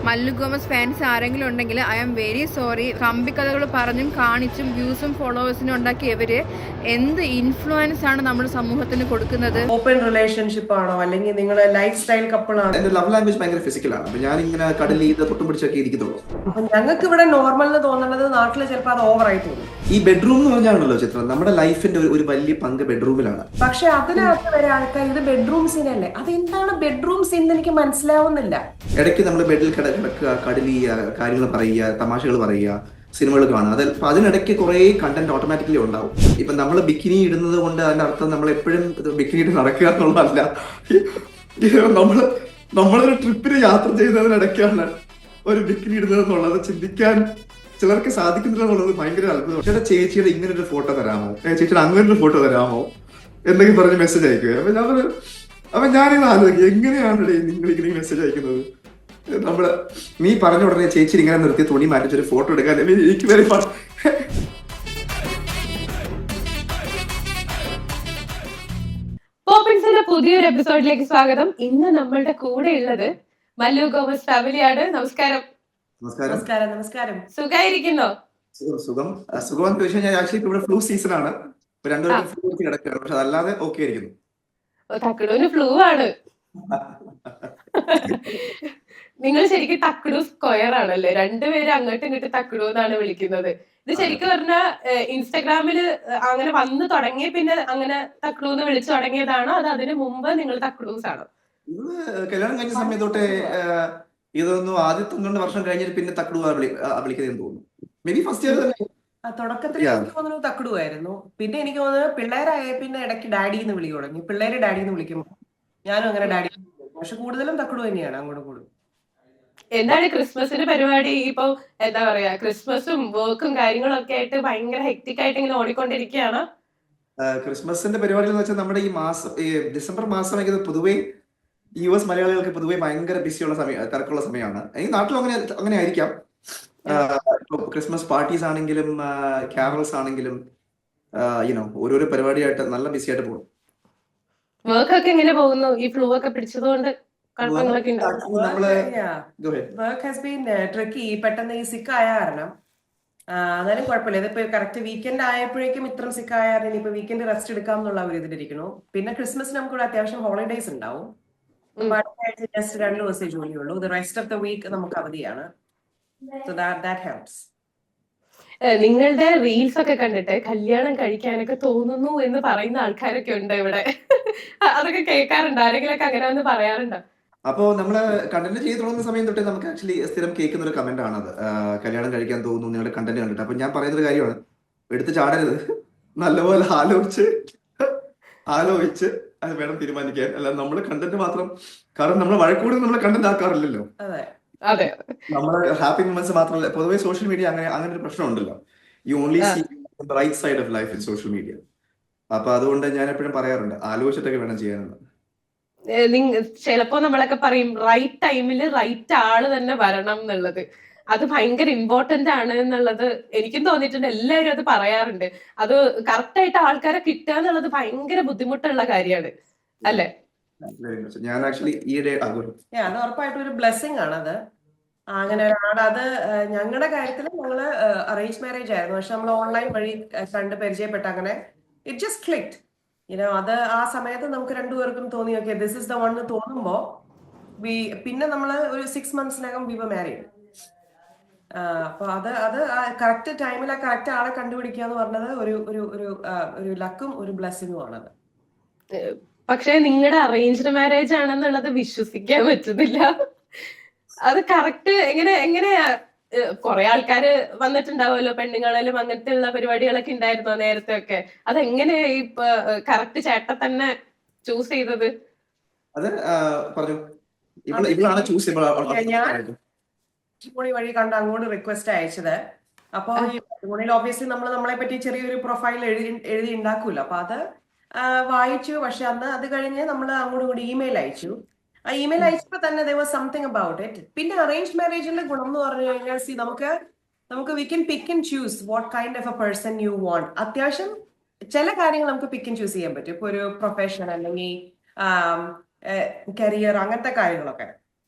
Mallu Gomez fans ആരെങ്കിലും ഉണ്ടെങ്കിൽ I am very sorry. കമ്പിക്കഥകൾ പറഞ്ഞും കാണിച്ചും വ്യൂസും ഫോളോവേഴ്സിനും ഉണ്ടാക്കിയവര് എന്ത് ഇൻഫ്ലുവൻസ് ആണ് നമ്മുടെ സമൂഹത്തിന് കൊടുക്കുന്നത്? ഓപ്പൺ റിലേഷൻഷിപ്പ് ആണോ, അല്ലെങ്കിൽ നിങ്ങൾ ലൈഫ് സ്റ്റൈൽ കപ്പിൾ ആണോ? എന്റെ ലവ് ലാംഗ്വേജ് ഭയങ്കര ഫിസിക്കലാണ്. അപ്പൊ ഞാൻ ഇങ്ങനെ കടലിൽ ഇത് തൊട്ടും പിടിച്ചൊക്കെ ഇരിക്കത്തുള്ളൂ. ഞങ്ങൾക്ക് ഇവിടെ നോർമൽ എന്ന് തോന്നുന്നത് നാട്ടിൽ ചിലപ്പോൾ അത് ഓവറായി തോന്നും. ഈ ബെഡ്റൂം എന്ന് പറഞ്ഞാണല്ലോ ചിത്രം, നമ്മുടെ ലൈഫിന്റെ ഒരു വലിയ പങ്ക് ബെഡ്റൂമിലാണ്. പക്ഷെ അതിനകത്ത് വരെ ആൾക്കാർ ഇത് ബെഡ്റൂം സീൻ അല്ലേ, അതെന്താണ് ബെഡ്റൂം സീൻ എന്ന് എനിക്ക് മനസ്സിലാവുന്നില്ല. ഇടയ്ക്ക് നമ്മൾ ബെഡിൽ കിടക്കുക, കടൽ ചെയ്യുക, കാര്യങ്ങൾ പറയുക, തമാശകൾ പറയുക, സിനിമകൾ കാണുക. അപ്പൊ അതിനിടയ്ക്ക് കുറെ കണ്ടന്റ് ഓട്ടോമാറ്റിക്കലി ഉണ്ടാവും. ഇപ്പൊ നമ്മൾ ബിക്കിനി ഇടുന്നത് കൊണ്ട് അതിന്റെ അർത്ഥം നമ്മൾ എപ്പോഴും ബിക്കിനി ഇട്ട് നടക്കുക എന്നുള്ളതല്ല. നമ്മളൊരു ട്രിപ്പിന് യാത്ര ചെയ്യുന്നതിനിടയ്ക്കാണ് ഒരു ബിക്കിനി ഇടുന്നത് എന്നുള്ളത് ചിന്തിക്കാൻ ചിലർക്ക് സാധിക്കുന്നില്ല എന്നുള്ളത് ഭയങ്കര അത്ഭുതം. ചേച്ചിയുടെ ഇങ്ങനെ ഒരു ഫോട്ടോ തരാമോ, ചേച്ചിയുടെ അങ്ങനെ ഒരു ഫോട്ടോ തരാമോ എന്തെങ്കിലും പറഞ്ഞ് മെസ്സേജ് അയക്കുക. അപ്പൊ ഞാനിങ്ങനെ ആലോചിക്കും, എങ്ങനെയാണ് നിങ്ങൾ ഇങ്ങനെ മെസ്സേജ് അയക്കുന്നത്? നീ പറഞ്ഞ ഉടനെ ചേച്ചി ഇങ്ങനെ നിർത്തി തുണി മാറ്റിച്ചൊരു ഫോട്ടോ എടുക്കാൻ എനിക്ക് വരെ പോപ്പിൻസിന്റെ പുതിയൊരു എപ്പിസോഡിലേക്ക് സ്വാഗതം. ഇന്ന് നമ്മളുടെ കൂടെ ഉള്ളത് മല്ലു ഗോമസ് ഫാമിലിയാണ്. നമസ്കാരം. നമസ്കാരം. നമസ്കാരം. സുഖായിരിക്കുന്നോ? സുഖം എന്ന് ചോദിച്ചാൽ ഞാൻ ആക്ച്വലി ഇവിടെ ഫ്ലൂ സീസൺ ആണ്. രണ്ടുപേരും ഫ്ലൂ കിടക്കുകയാണ്. പക്ഷെ അതല്ലാതെ ഓക്കെ ആയിരിക്കുന്നു. തക്കടൂന് ഫ്ലൂ ആണ്. നിങ്ങൾ ശരിക്കും തക്കടു സ്ക്വയർ ആണല്ലേ? രണ്ടുപേരും അങ്ങോട്ടും ഇങ്ങോട്ടും തക്കടു എന്നാണ് വിളിക്കുന്നത്. ഇത് ശരിക്കും പറഞ്ഞാൽ ഇൻസ്റ്റാഗ്രാമില് അങ്ങനെ വന്ന് തുടങ്ങിയ പിന്നെ അങ്ങനെ തക്കടു എന്ന് വിളിച്ചു തുടങ്ങിയതാണോ, അത് അതിന് മുമ്പ് നിങ്ങൾ തക്കടൂസ് ആണോ? കല്യാണം കഴിഞ്ഞ സമയത്തോട്ടെ ഇതൊന്നും ആദ്യത്തെ 1-2 വർഷം കഴിഞ്ഞിട്ട് പിന്നെ തക്കടു വിളിക്കുന്നതെന്ന് തോന്നുന്നു. മേ ബി ഫസ്റ്റ് ഇയർ തുടക്കത്തിൽ എനിക്ക് തോന്നുന്നു തക്കടുവായിരുന്നു. പിന്നെ എനിക്ക് തോന്നുന്നു പിള്ളേരായ പിന്നെ ഇടയ്ക്ക് ഡാഡി എന്ന് വിളി തുടങ്ങി. പിള്ളേര് ഡാഡി എന്ന് വിളിക്കുമ്പോൾ ഞാനും അങ്ങനെ ഡാഡി, പക്ഷെ കൂടുതലും തക്കടു തന്നെയാണ് അങ്ങോട്ട് കൂടും. എന്താണ് ക്രിസ്മസിന്റെ പരിപാടി? ഇപ്പൊ എന്താ പറയാ, ക്രിസ്മസും വർക്കും കാര്യങ്ങളും ഒക്കെ ആയിട്ട് ഭയങ്കര ഹെക്ടിക് ആയിട്ട് ഇങ്ങനെ ഓടിക്കൊണ്ടിരിക്കുകയാണ്. ക്രിസ്മസിന്റെ പരിപാടി എന്ന് വെച്ചാൽ നമ്മുടെ ഈ ഡിസംബർ മാസം പൊതുവേ US മലയാളികൾക്ക് പൊതുവേ ഭയങ്കര ബിസിയുള്ള സമയം, തിരക്കുള്ള സമയമാണ്. ഈ നാട്ടിലും അങ്ങനെ ആയിരിക്കാം. ക്രിസ്മസ് പാർട്ടീസ് ആണെങ്കിലും ക്യാരൽസ് ആണെങ്കിലും ഓരോരോ പരിപാടിയായിട്ട് നല്ല ബിസി ആയിട്ട് പോകും. വർക്ക് ഒക്കെ എങ്ങനെ പോകുന്നു? ഈ ഫ്ലൂ ഒക്കെ പിടിച്ചതുകൊണ്ട് പെട്ടെന്ന് ഈ സിക്ക് ആയ കാരണം എന്നാലും കുഴപ്പമില്ല. ഇതിപ്പോ കറക്റ്റ് വീക്കെൻഡ് ആയപ്പോഴേക്കും ഇത്രയും സിക്ക് ആയ കാരണം ഇനിയിപ്പോ വീക്കെൻഡ് റെസ്റ്റ് എടുക്കാം എന്നുള്ള ഒരു ഇതിലിരിക്കണു. പിന്നെ ക്രിസ്മസിന് നമുക്കിവിടെ അത്യാവശ്യം ഹോളിഡേയ്സ് ഉണ്ടാവും. ജസ്റ്റ് 2 ദിവസമേ ജോലിയുള്ളൂ. The rest of the week നമുക്ക് അവധിയാണ്. So that helps. നിങ്ങളുടെ റീൽസ് ഒക്കെ കണ്ടിട്ട് കല്യാണം കഴിക്കാനൊക്കെ തോന്നുന്നു എന്ന് പറയുന്ന ആൾക്കാരൊക്കെ ഉണ്ട് ഇവിടെ. അതൊക്കെ കേൾക്കാറുണ്ട്? ആരെങ്കിലും ഒക്കെ അങ്ങനെ ഒന്ന് പറയാറുണ്ടോ? അപ്പോ നമ്മള് കണ്ടന്റ് ചെയ്ത് തുടങ്ങുന്ന സമയം തൊട്ടേ നമുക്ക് ആക്ച്വലി സ്ഥിരം കേൾക്കുന്ന ഒരു കമന്റ് ആണത്, കല്യാണം കഴിക്കാൻ തോന്നുന്നു നിങ്ങളുടെ കണ്ടന്റ് കണ്ടിട്ട്. അപ്പൊ ഞാൻ പറയുന്നൊരു കാര്യമാണ്, എടുത്ത് ചാടരുത്, നല്ലപോലെ ആലോചിച്ച് അത് വേണം തീരുമാനിക്കാൻ. അല്ല നമ്മള് കണ്ടന്റ് മാത്രം, കാരണം നമ്മൾ വഴക്കൂടി നമ്മൾ കണ്ടന്റ് ആക്കാറില്ലല്ലോ. നമ്മുടെ ഹാപ്പി മൊമെന്റ്സ് മാത്രമല്ല. പൊതുവെ സോഷ്യൽ മീഡിയ അങ്ങനെ ഒരു പ്രശ്നം ഉണ്ടല്ലോ, you only see the right side of life in social media. അപ്പൊ അതുകൊണ്ട് ഞാൻ എപ്പോഴും പറയാറുണ്ട്, ആലോചിച്ചിട്ടൊക്കെ വേണം ചെയ്യാനെന്ന്. ചിലപ്പോ നമ്മളൊക്കെ പറയും റൈറ്റ് ടൈമില് റൈറ്റ് ആള് തന്നെ വരണം എന്നുള്ളത്. അത് ഭയങ്കര ഇമ്പോർട്ടന്റ് ആണ് എന്നുള്ളത് എനിക്കും തോന്നിയിട്ടുണ്ട്. എല്ലാവരും അത് പറയാറുണ്ട്. അത് കറക്റ്റ് ആയിട്ട് ആൾക്കാരെ കിട്ടുക എന്നുള്ളത് ഭയങ്കര ബുദ്ധിമുട്ടുള്ള കാര്യമാണ് അല്ലെ? ഞാൻ ആക്ച്വലി അത് ഉറപ്പായിട്ടും ഒരു ബ്ലെസ്സിങ് ആണ് അത്. അങ്ങനെ അത് ഞങ്ങളുടെ കാര്യത്തിൽ ഞങ്ങള് അറേഞ്ച് മാരേജ് ആയിരുന്നു. പക്ഷെ നമ്മൾ ഓൺലൈൻ വഴി കണ്ട് പരിചയപ്പെട്ട അങ്ങനെ ഇറ്റ് ജസ്റ്റ് ക്ലിക്ഡ്. അത് ആ സമയത്ത് നമുക്ക് രണ്ടുപേർക്കും തോന്നി okay this is the one എന്ന് തോന്നുമ്പോ പിന്നെ നമ്മള് ഒരു 6 monthsനകം വി വർ മാരീഡ്. അപ്പൊ അത് കറക്റ്റ് ടൈമിൽ ആ കറക്റ്റ് ആളെ കണ്ടുപിടിക്കുക എന്ന് പറഞ്ഞത് ഒരു ലക്കും ഒരു ബ്ലെസ്സിങ്ങും ആണത്. പക്ഷെ നിങ്ങളുടെ അറേഞ്ച്ഡ് മാരേജ് ആണെന്നുള്ളത് വിശ്വസിക്കാൻ പറ്റുന്നില്ല. അത് കറക്റ്റ് എങ്ങനെയാ? കുറെ ആൾക്കാര് വന്നിട്ടുണ്ടാവുമല്ലോ, പെണ്ണുങ്ങളിലും അങ്ങനത്തെ ഉള്ള പരിപാടികളൊക്കെ ഉണ്ടായിരുന്നോ നേരത്തെ ഒക്കെ? അതെങ്ങനെയാ ഇപ്പൊ കറക്റ്റ് ചേട്ടൻ തന്നെ ചൂസ് ചെയ്തത്? വഴി കണ്ട് അങ്ങോട്ട് റിക്വസ്റ്റ് അയച്ചത്. അപ്പൊ ഓബിയസ്ലി നമ്മളെ പറ്റി ചെറിയൊരു പ്രൊഫൈൽ എഴുതി ഉണ്ടാക്കൂല്ലോ. അപ്പൊ അത് വായിച്ചു. പക്ഷെ അത് കഴിഞ്ഞ് നമ്മൾ അങ്ങോട്ടും കൂടി ഇമെയിൽ അയച്ചു. ആ ഇമെയിൽ അയച്ചപ്പോ തന്നെ there was something about it. പിന്നെ അറേഞ്ച് മാരേജിന്റെ ഗുണം എന്ന് പറഞ്ഞു കഴിഞ്ഞാൽ നമുക്ക് we can pick and choose what kind of a person you want. അത്യാവശ്യം ചില കാര്യങ്ങൾ നമുക്ക് പിക്ക് ആൻഡ് ചൂസ് ചെയ്യാൻ പറ്റും. ഇപ്പൊ ഒരു പ്രൊഫഷൻ അല്ലെങ്കിൽ കരിയർ അങ്ങനത്തെ കാര്യങ്ങളൊക്കെ.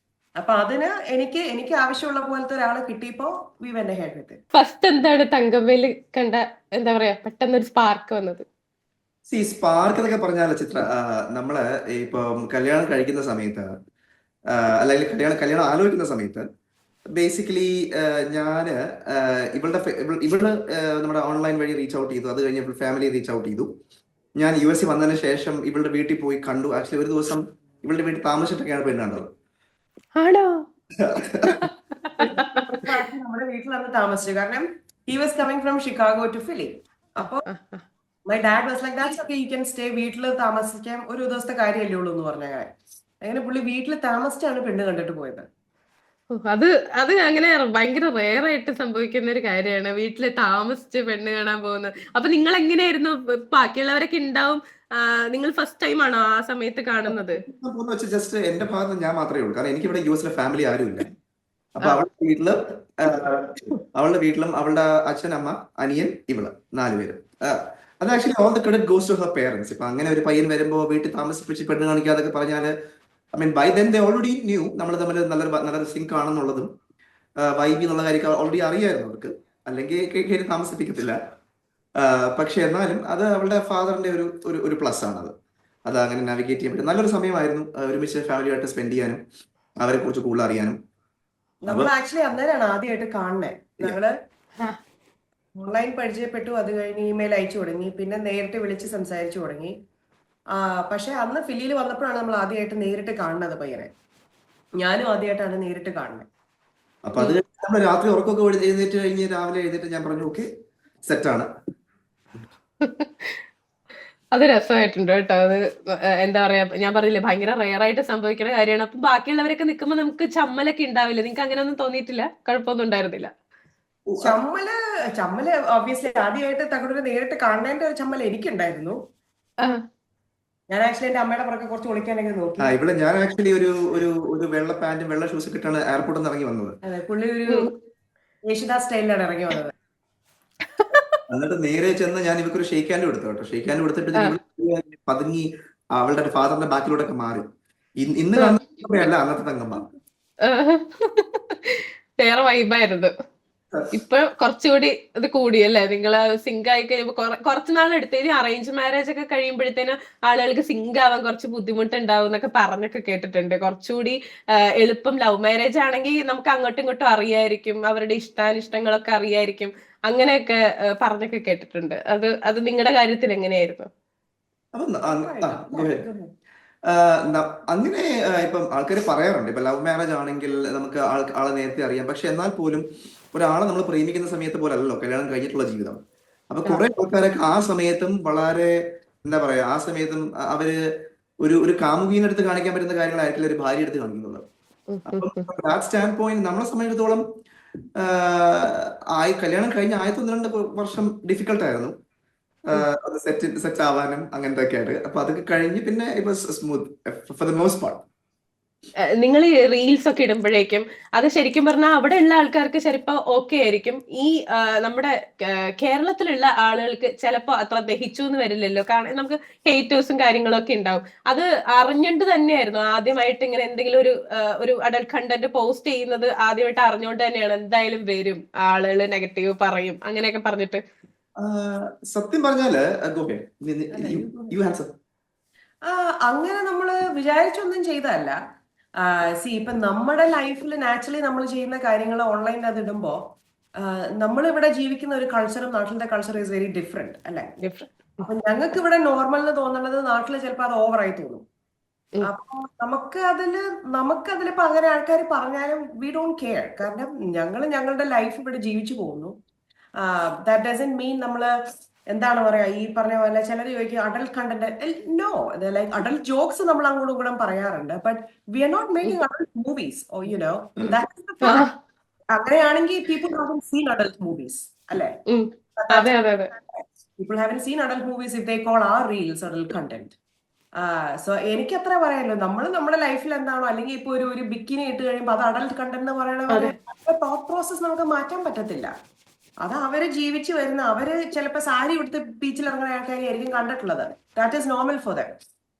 അപ്പൊ അതിന് എനിക്ക് ആവശ്യമുള്ള പോലത്തെ ഒരാളെ കിട്ടിയപ്പോ we went ahead with it. First എന്താണ് തങ്കമ്മയില് കണ്ട എന്താ പറയാ പെട്ടെന്നൊരു സ്പാർക്ക് വന്നത്? സ്പാർക്ക് എന്നൊക്കെ പറഞ്ഞാൽ ചിത്ര, നമ്മള് ഇപ്പം കല്യാണം കഴിക്കുന്ന സമയത്ത്, അല്ലെങ്കിൽ കല്യാണം ആലോചിക്കുന്ന സമയത്ത് ബേസിക്കലി ഞാന് ഇവള് നമ്മുടെ ഓൺലൈൻ വഴി റീച്ച് ഔട്ട് ചെയ്തു. അത് കഴിഞ്ഞ് ഫാമിലി റീച്ച് ഔട്ട് ചെയ്തു. ഞാൻ US വന്നതിന് ശേഷം ഇവളുടെ വീട്ടിൽ പോയി കണ്ടു. ആക്ച്വലി ഒരു ദിവസം ഇവളുടെ വീട്ടിൽ താമസിച്ചിട്ടൊക്കെയാണ് പെണ്ണ് കണ്ടത്. ആണോ? നമ്മുടെ വീട്ടിലാണ് താമസിച്ചത്. കാരണം he was coming from Chicago to Philly. അപ്പൊ my dad was like that's okay, you can stay, വീട്ടിൽ താമസിക്കാം, ഒരു ദിവസത്തെ കാര്യമല്ലേ ഉള്ളൂ എന്ന് പറഞ്ഞ കാര്യം. അങ്ങനെ പുള്ളി വീട്ടിൽ താമസിച്ചാണ് പെണ്ണ് കണ്ടിട്ട് പോയത്. അത് അത് അങ്ങനെ ഭയങ്കര റെയർ ആയിട്ട് സംഭവിക്കുന്ന ഒരു കാര്യമാണ്, വീട്ടില് താമസിച്ച് പെണ്ണ് കാണാൻ പോകുന്നത്. അപ്പൊ നിങ്ങൾ എങ്ങനെയായിരുന്നു? ബാക്കിയുള്ളവരൊക്കെ ഉണ്ടാവും, നിങ്ങൾ ഫസ്റ്റ് ടൈം ആണോ ആ സമയത്ത് കാണുന്നത്? ജസ്റ്റ് എന്റെ ഭാഗത്ത് ഞാൻ മാത്രമേ ഉള്ളൂ. കാരണം എനിക്ക് ഇവിടെ US ഫാമിലി ആരുമില്ല. അപ്പൊ അവളുടെ വീട്ടിലും അവളുടെ അച്ഛൻ, അമ്മ, അനിയൻ, ഇവള് 4 പേരും. അത് actually all the credit goes to her parents. ഇപ്പൊ അങ്ങനെ ഒരു പയ്യൻ വരുമ്പോ വീട്ടിൽ താമസിപ്പിച്ച് പെണ്ണ് കാണിക്കാതൊക്കെ പറഞ്ഞാല്, I mean by then they already knew നമ്മൾ തമ്മിൽ നല്ലൊരു സിങ്ക് ആണെന്നുള്ളതും വൈബി എന്നുള്ള കാര്യം ഓൾറെഡി അറിയായിരുന്നു അവർക്ക്. അല്ലെങ്കിൽ കയറി താമസിപ്പിക്കത്തില്ല. പക്ഷെ എന്നാലും അത് അവളുടെ ഫാദറിന്റെ ഒരു പ്ലസ് ആണത്. അത് അങ്ങനെ നാവിഗേറ്റ് ചെയ്യാൻ പറ്റും. നല്ലൊരു സമയമായിരുന്നു ഒരുമിച്ച് ഫാമിലിയായിട്ട് സ്പെൻഡ് ചെയ്യാനും അവരെ കുറിച്ച് കൂടുതൽ അറിയാനും. നമ്മൾ ആക്ച്വലി അന്നേരമാണ് ആദ്യമായിട്ട് കാണുന്നത്. ഞങ്ങള് ഓൺലൈൻ പരിചയപ്പെട്ടു, അത് കഴിഞ്ഞ് ഇമെയിൽ അയച്ചു തുടങ്ങി, പിന്നെ നേരിട്ട് വിളിച്ച് സംസാരിച്ചു തുടങ്ങി. പക്ഷെ അന്ന് ഫിലിയിൽ വന്നപ്പോഴാണ് നമ്മൾ ആദ്യമായിട്ട് നേരിട്ട് കാണുന്നത് പയ്യനെ. ഞാനും ആദ്യമായിട്ടാണ് നേരിട്ട് കാണുന്നത്. അപ്പൊ അത് നമ്മൾ രാത്രി ഉറക്കമൊക്കെ എഴുന്നേറ്റ് കഴിഞ്ഞ് രാവിലെ എഴുന്നേറ്റ് ഞാൻ പറഞ്ഞു ഓക്കെ സെറ്റാണ്. അത് രസമായിട്ടുണ്ട് കേട്ടോ. അത് എന്താ പറയാ, ഞാൻ പറഞ്ഞില്ലേ ഭയങ്കര റെയർ ആയിട്ട് സംഭവിക്കുന്ന കാര്യമാണ്. അപ്പൊ ബാക്കിയുള്ളവരൊക്കെ നിൽക്കുമ്പോ നമുക്ക് ചമ്മലൊക്കെ ഉണ്ടാവില്ല? നിങ്ങൾക്ക് അങ്ങനെ ഒന്നും തോന്നിയിട്ടില്ല? കുഴപ്പമൊന്നും ഉണ്ടായിരുന്നില്ല? ചമ്മല് ഓബ്വിയസ്ലി ആദ്യമായിട്ട് തങ്ങളുടെ നേരിട്ട് കാണേണ്ട ഒരു ചമ്മൽ എനിക്കുണ്ടായിരുന്നു. ഞാൻ ആക്ച്വലി എന്റെ അമ്മയുടെ പുറകെ കുറച്ച് ഒളിക്കാനൊക്കെ നോക്കി. ഇവിടെ ഞാൻ ആക്ച്വലി ഒരു വെള്ള പാന്റും വെള്ള ഷൂസ് കിട്ടാണ് എയർപോർട്ടിൽ നിന്ന് ഇറങ്ങി വന്നത്. അതെ, പുള്ളി ഒരു യേശുദാസ് സ്റ്റൈലിലാണ് ഇറങ്ങി വന്നത്. എന്നിട്ട് നേരെ ചെന്ന് ഞാൻ ഇവക്കൊരു ഷെയ്ക്ക് ഹാൻഡ് കൊടുത്തു കേട്ടോ. ഷെയ്ക്ക് ഹാൻഡ് കൊടുത്തിട്ട് പതുങ്ങി അവളുടെ ഫാദറിന്റെ ബാക്കിലൂടെ ഒക്കെ മാറി. ഇന്ന് കാണുന്ന അന്നത്തെ തങ്കമ്മ വേറെ വൈബായിരുന്നു. ഇപ്പൊ കുറച്ചുകൂടി ഇത് കൂടിയല്ലേ? നിങ്ങള് സിങ്ക് ആയി കഴിയുമ്പോ കുറച്ച് നാൾ എടുത്തേന് അറേഞ്ച് മാരേജ് ഒക്കെ കഴിയുമ്പോഴത്തേനും ആളുകൾക്ക് സിങ്ക് ആവാൻ കുറച്ച് ബുദ്ധിമുട്ടുണ്ടാവും എന്നൊക്കെ പറഞ്ഞൊക്കെ കേട്ടിട്ടുണ്ട്. കുറച്ചുകൂടി എളുപ്പം ലവ് മാരേജ് ആണെങ്കിൽ നമുക്ക് അങ്ങോട്ടും ഇങ്ങോട്ടും അറിയായിരിക്കും, അവരുടെ ഇഷ്ടാനിഷ്ടങ്ങളൊക്കെ അറിയായിരിക്കും, അങ്ങനെയൊക്കെ പറഞ്ഞൊക്കെ കേട്ടിട്ടുണ്ട്. അത് നിങ്ങളുടെ കാര്യത്തിൽ എങ്ങനെയായിരുന്നു? അങ്ങനെ ഇപ്പം ആൾക്കാർ പറയാറുണ്ട്, ഇപ്പൊ ലവ് മാരേജ് ആണെങ്കിൽ നമുക്ക് ആളെ നേരത്തെ അറിയാം. പക്ഷെ എന്നാൽ പോലും ഒരാളെ നമ്മൾ പ്രേമിക്കുന്ന സമയത്ത് പോലെ അല്ലല്ലോ കല്യാണം കഴിഞ്ഞിട്ടുള്ള ജീവിതം. അപ്പൊ കുറെ ആൾക്കാരൊക്കെ ആ സമയത്തും വളരെ എന്താ പറയാ, ആ സമയത്തും അവര് ഒരു കാമുകീനെ അടുത്ത് കാണിക്കാൻ പറ്റുന്ന കാര്യങ്ങളായിരിക്കില്ല ഒരു ഭാര്യ എടുത്ത് കാണിക്കുന്നത്. അപ്പം ആ സ്റ്റാൻഡ് പോയിന്റ് നമ്മളെ സംബന്ധിച്ചിടത്തോളം കല്യാണം കഴിഞ്ഞ 1-2 വർഷം ഡിഫിക്കൽട്ടായിരുന്നു സെറ്റ് ആവാനും അങ്ങനത്തെ ഒക്കെ ആയിട്ട്. അപ്പൊ അതൊക്കെ കഴിഞ്ഞ് പിന്നെ it was smooth for the most part. നിങ്ങൾ ഈ റീൽസ് ഒക്കെ ഇടുമ്പോഴേക്കും അത് ശരിക്കും പറഞ്ഞാൽ അവിടെ ഉള്ള ആൾക്കാർക്ക് ചിലപ്പോ ഓക്കെ ആയിരിക്കും. ഈ നമ്മുടെ കേരളത്തിലുള്ള ആളുകൾക്ക് ചിലപ്പോ അത്ര ദഹിച്ചു എന്ന് വരില്ലല്ലോ. കാരണം നമുക്ക് ഹേറ്റേഴ്സും കാര്യങ്ങളും ഒക്കെ ഉണ്ടാവും. അത് അറിഞ്ഞുകൊണ്ട് തന്നെയായിരുന്നു ആദ്യമായിട്ട് ഇങ്ങനെ എന്തെങ്കിലും ഒരു അഡൽട്ട് കണ്ടന്റ് പോസ്റ്റ് ചെയ്യുന്നത്? ആദ്യമായിട്ട് അറിഞ്ഞുകൊണ്ട് തന്നെയാണ് എന്തായാലും വരും ആളുകൾ നെഗറ്റീവ് പറയും അങ്ങനെയൊക്കെ പറഞ്ഞിട്ട്? സത്യം പറഞ്ഞാല് അങ്ങനെ നമ്മള് വിചാരിച്ചൊന്നും ചെയ്തതല്ല. ഇപ്പൊ നമ്മുടെ ലൈഫിൽ നാച്ചുറലി നമ്മൾ ചെയ്യുന്ന കാര്യങ്ങൾ ഓൺലൈനിൽ അത് ഇടുമ്പോ നമ്മളിവിടെ ജീവിക്കുന്ന ഒരു കൾച്ചറും നാട്ടിലത്തെ കൾച്ചർ ഈസ് വെരി ഡിഫറെന്റ് അല്ലെ? അപ്പൊ ഞങ്ങൾക്ക് ഇവിടെ നോർമൽ എന്ന് തോന്നുന്നത് നാട്ടില് ചിലപ്പോ അത് ഓവറായി തോന്നും. അപ്പൊ നമുക്കതിലിപ്പോ അങ്ങനെ ആൾക്കാർ പറഞ്ഞാലും വി ഡോണ്ട് കെയർ. കാരണം ഞങ്ങളുടെ ലൈഫ് ഇവിടെ ജീവിച്ചു പോകുന്നു. ദാറ്റ് ഡസന്റ് മീൻ നമ്മള് എന്താണ് പറയാ, ഈ പറഞ്ഞ പോലെ ചിലർ ചോദിക്കും adult content. No, like adult jokes നമ്മൾ അങ്ങോട്ടും ഇങ്ങോട്ടും പറയാറുണ്ട്. But we are not making adult movies. Oh you know അങ്ങനെയാണെങ്കിൽ people haven't seen adult movies അല്ലെ? People haven't seen adult movies if they call our reels adult content. So എനിക്ക് അത്ര പറയാമല്ലോ. നമ്മൾ നമ്മുടെ ലൈഫിൽ എന്താണോ, അല്ലെങ്കിൽ ഇപ്പൊ ഒരു ബിക്കിനി ഇട്ട് കഴിയുമ്പോൾ അത് അഡൽട്ട് കണ്ടന്റ് എന്ന് പറയണ തോട്ട് പ്രോസസ് നമുക്ക് മാറ്റാൻ പറ്റത്തില്ല. അത് അവര് ജീവിച്ചു വരുന്ന, അവര് ചിലപ്പോ സാരി എടുത്ത് ബീച്ചിൽ ഇറങ്ങുന്ന ആൾക്കാരെയായിരിക്കും കണ്ടിട്ടുള്ളത്. That is normal for them.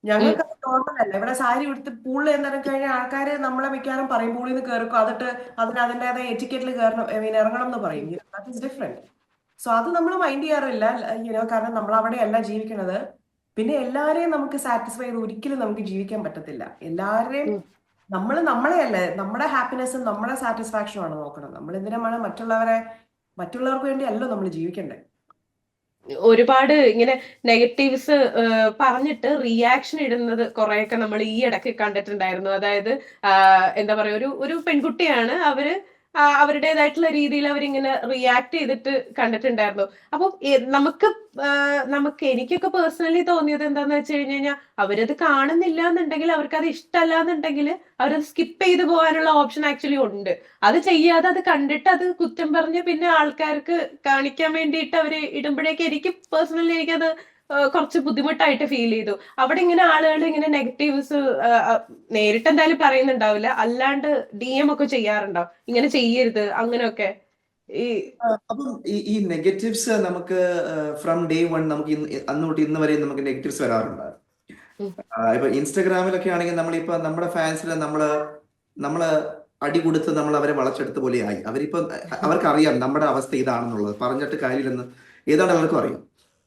ഞങ്ങൾക്ക് അത് നോർമൽ അല്ല. ഇവിടെ സാരി ഉടുത്ത് പൂളിൽ എന്നിറങ്ങി കഴിഞ്ഞാൽ ആൾക്കാർ നമ്മളെ മിക്കവാറും പറയും പൂളിൽ നിന്ന് കയറിക്കോ, അതിട്ട് അതിൻ്റെതായ എറ്റിക്കറ്റിൽ കയറണം, ഇറങ്ങണം എന്ന് പറയും. That is different. സോ അത് നമ്മൾ മൈൻഡ് ചെയ്യാറില്ല, കാരണം നമ്മൾ അവിടെയല്ല ജീവിക്കുന്നത്. പിന്നെ എല്ലാവരെയും നമുക്ക് സാറ്റിസ്ഫൈ ചെയ്ത് ഒരിക്കലും നമുക്ക് ജീവിക്കാൻ പറ്റത്തില്ല. എല്ലാവരെയും നമ്മളെ അല്ലേ, നമ്മുടെ ഹാപ്പിനെസ്സും നമ്മുടെ സാറ്റിസ്ഫാക്ഷനും ആണ് നോക്കണം. നമ്മൾ എന്തിനാണ് മറ്റുള്ളവർക്ക് വേണ്ടി അല്ലോ നമ്മൾ ജീവിക്കണ്ടേ. ഒരുപാട് ഇങ്ങനെ നെഗറ്റീവ്സ് പറഞ്ഞിട്ട് റിയാക്ഷൻ ഇടുന്നത് കുറെയൊക്കെ നമ്മൾ ഈ ഇടയ്ക്ക് കണ്ടിട്ടുണ്ടായിരുന്നു. അതായത് എന്താ പറയാ, ഒരു പെൺകുട്ടിയാണ്, അവരുടേതായിട്ടുള്ള രീതിയിൽ അവരിങ്ങനെ റിയാക്ട് ചെയ്തിട്ട് കണ്ടിട്ടുണ്ടായിരുന്നു. അപ്പൊ എനിക്കൊക്കെ പേഴ്സണലി തോന്നിയത് എന്താന്ന് വെച്ച് കഴിഞ്ഞാൽ, അവരത് കാണുന്നില്ല എന്നുണ്ടെങ്കിൽ, അവർക്ക് അത് ഇഷ്ടമല്ല എന്നുണ്ടെങ്കിൽ അവരത് സ്കിപ്പ് ചെയ്ത് പോകാനുള്ള ഓപ്ഷൻ ആക്ച്വലി ഉണ്ട്. അത് ചെയ്യാതെ അത് കണ്ടിട്ട് അത് കുറ്റം പറഞ്ഞ് പിന്നെ ആൾക്കാർക്ക് കാണിക്കാൻ വേണ്ടിയിട്ട് അവര് ഇടുമ്പോഴേക്ക് എനിക്കത് കുറച്ച് ബുദ്ധിമുട്ടായിട്ട് ഫീൽ ചെയ്തു. അവിടെ ഇങ്ങനെ ആളുകൾ ഇങ്ങനെ നെഗറ്റീവ്സ് നേരിട്ട് എന്തായാലും പറയുന്നുണ്ടാവില്ല, അല്ലാണ്ട് DM ഒക്കെ ചെയ്യാറുണ്ടാവും, ഇങ്ങനെ ചെയ്യരുത് അങ്ങനെയൊക്കെ. അപ്പം ഈ നെഗറ്റീവ്സ് നമുക്ക് ഫ്രം ഡേ വൺ നമുക്ക് അന്ന് തൊട്ട് ഇന്ന് വരെ നമുക്ക് നെഗറ്റീവ്സ് വരാറുണ്ട്. ഇപ്പൊ ഇൻസ്റ്റാഗ്രാമിലൊക്കെ ആണെങ്കിൽ നമ്മളിപ്പോ നമ്മുടെ ഫാൻസിനെ നമ്മള് അടി കൊടുത്ത് നമ്മൾ അവരെ വളച്ചെടുത്ത പോലെ ആയി. അവർക്കറിയാം നമ്മുടെ അവസ്ഥ ഇതാണെന്നുള്ളത്, പറഞ്ഞിട്ട് കാര്യമില്ലെന്ന് ഏതാണ്ട് അവർക്കും അറിയാം.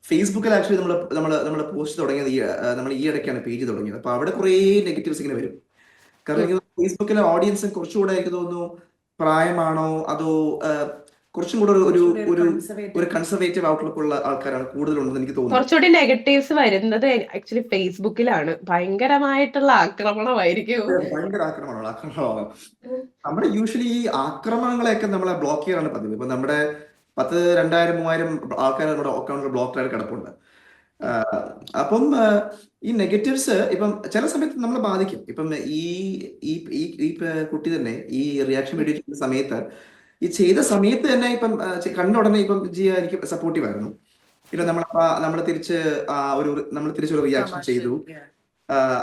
ഫേസ്ബുക്കിൽ ആക്ച്വലി നമ്മൾ പോസ്റ്റ് തുടങ്ങിയത് നമ്മൾ ഈ ഇടയ്ക്കാണ് പേജ് തുടങ്ങിയത്. അപ്പൊ അവിടെ കുറേ നെഗറ്റീവ്സ് ഇങ്ങനെ വരും. കാരണം എനിക്ക് ഫേസ്ബുക്കിലെ ഓഡിയൻസ് കുറച്ചുകൂടെ എനിക്ക് തോന്നുന്നു പ്രായമാണോ അതോ കുറച്ചും കൂടെ ഒരു കൺസർവേറ്റീവ് ഔട്ട്ലുക്ക് ഉള്ള ആൾക്കാരാണ് കൂടുതലുണ്ടെന്ന് എനിക്ക് തോന്നുന്നു. കുറച്ചുകൂടി നെഗറ്റീവ്സ് വരുന്നത് ആക്ച്വലി ഫേസ്ബുക്കിലാണ്. ഭയങ്കരമായിട്ടുള്ള ആക്രമണമായിരിക്കും. ഭയങ്കര ആക്രമണമാണ്. നമ്മുടെ യൂഷ്വലി ഈ ആക്രമണങ്ങളെയൊക്കെ നമ്മളെ ബ്ലോക്ക് ചെയ്യാനാണ് പതിവ്. ഇപ്പൊ നമ്മുടെ 10, 2000, 3000 ആൾക്കാർ നമ്മുടെ അക്കൗണ്ടിൽ ബ്ലോക്ക്ഡായിട്ട് കിടപ്പുണ്ട്. അപ്പം ഈ നെഗറ്റീവ്സ് ഇപ്പം ചില സമയത്ത് നമ്മളെ ബാധിക്കും. ഇപ്പം ഈ കുട്ടി തന്നെ ഈ റിയാക്ഷൻ വീഡിയോ ചെയ്യുന്ന സമയത്ത് ചെയ്ത സമയത്ത് തന്നെ ഇപ്പം കണ്ട ഉടനെ ഇപ്പം ജിയ എനിക്ക് സപ്പോർട്ടീവ് ആയിരുന്നു. പിന്നെ നമ്മൾ തിരിച്ചൊരു റിയാക്ഷൻ ചെയ്തു.